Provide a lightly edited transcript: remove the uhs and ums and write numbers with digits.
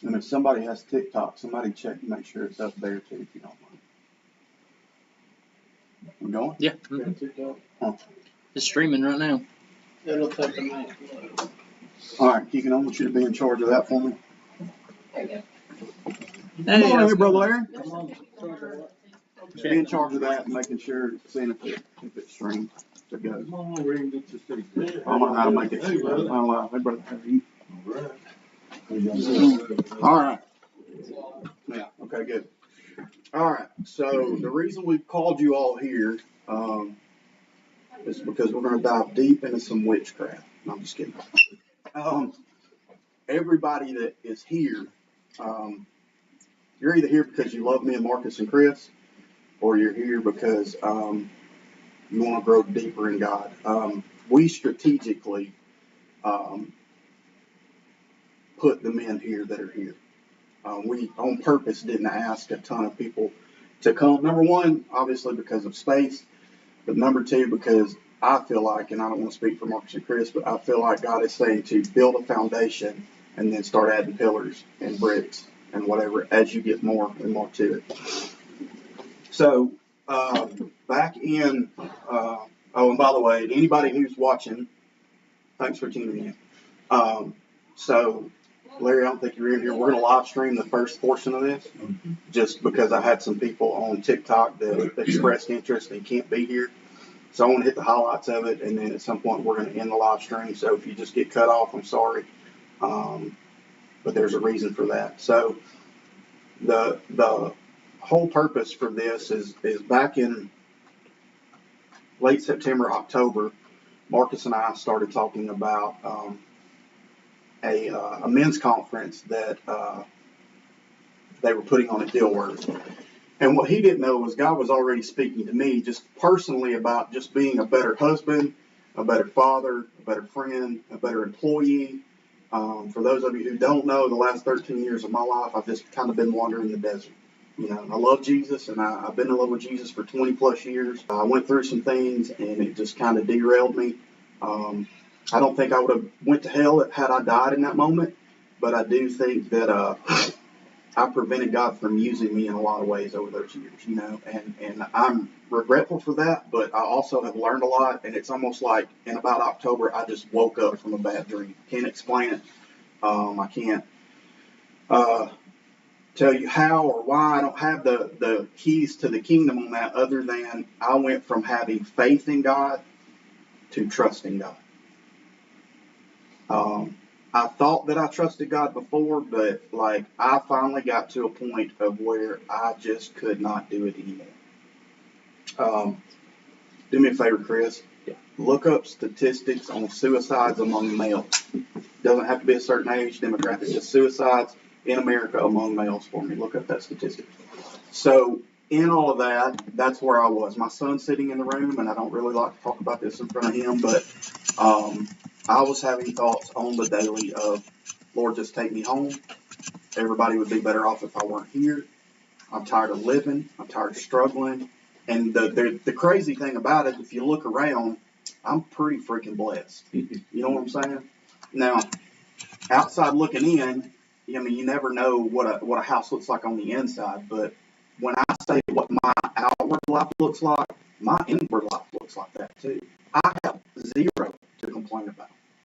And if somebody has TikTok, somebody check and make sure it's up there too, if you don't mind. We going? Yeah. TikTok. Huh. It's streaming right now. It'll take a minute. All right, Keegan, I want you to be in charge of that for me. There you go. Come on here, Brother Larry. Come on. Just be in charge of that and making sure, seeing if it's streamed. If it goes. Come on, Ring, get your seat. I don't know how to make it. I don't know. Hey, brother. How are you? All right. Yeah. Okay. Good. All right. So the reason we've called you all here is because we're going to dive deep into some witchcraft. No, I'm just kidding. Everybody that is here, you're either here because you love me and Marcus and Chris, or you're here because you want to grow deeper in God. We strategically put the men here that are here. We on purpose didn't ask a ton of people to come. Number one, obviously because of space, but number two, because I feel like, and I don't want to speak for Marcus and Chris, but I feel like God is saying to build a foundation and then start adding pillars and bricks and whatever as you get more and more to it. So back in, oh, and by the way, anybody who's watching, thanks for tuning in. So Larry, I don't think you're in here. We're going to live stream the first portion of this just because I had some people on TikTok that expressed interest and can't be here. So I want to hit the highlights of it, and then at some point we're going to end the live stream. So if you just get cut off, I'm sorry. But there's a reason for that. So the whole purpose for this is back in late September, October, Marcus and I started talking about a men's conference that they were putting on at Dilworth. And what he didn't know was God was already speaking to me just personally about just being a better husband, a better father, a better friend, a better employee. For those of you who don't know, the last 13 years of my life, I've just kind of been wandering the desert. You know, I love Jesus, and I've been in love with Jesus for 20 plus years. I went through some things, and it just kind of derailed me. I don't think I would have went to hell had I died in that moment, but I do think that I prevented God from using me in a lot of ways over those years, you know, and I'm regretful for that, but I also have learned a lot, and it's almost like in about October, I just woke up from a bad dream. Can't explain it. I can't tell you how or why. I don't have the keys to the kingdom on that, other than I went from having faith in God to trusting God. I thought that I trusted God before, but like I finally got to a point of where I just could not do it anymore. Do me a favor, Chris. Look up statistics on suicides among males. Doesn't have to be a certain age demographic, just suicides in America among males for me. Look up that statistic. So in all of that, that's where I was. My son's sitting in the room, and I don't really like to talk about this in front of him, but I was having thoughts on the daily of, Lord, just take me home. Everybody would be better off if I weren't here. I'm tired of living. I'm tired of struggling. And the crazy thing about it, if you look around, I'm pretty freaking blessed. You know what I'm saying? Now, outside looking in, I mean, you never know what a house looks like on the inside. But when I say what my outward life looks like, my inward life looks like that too. I have zero to complain about.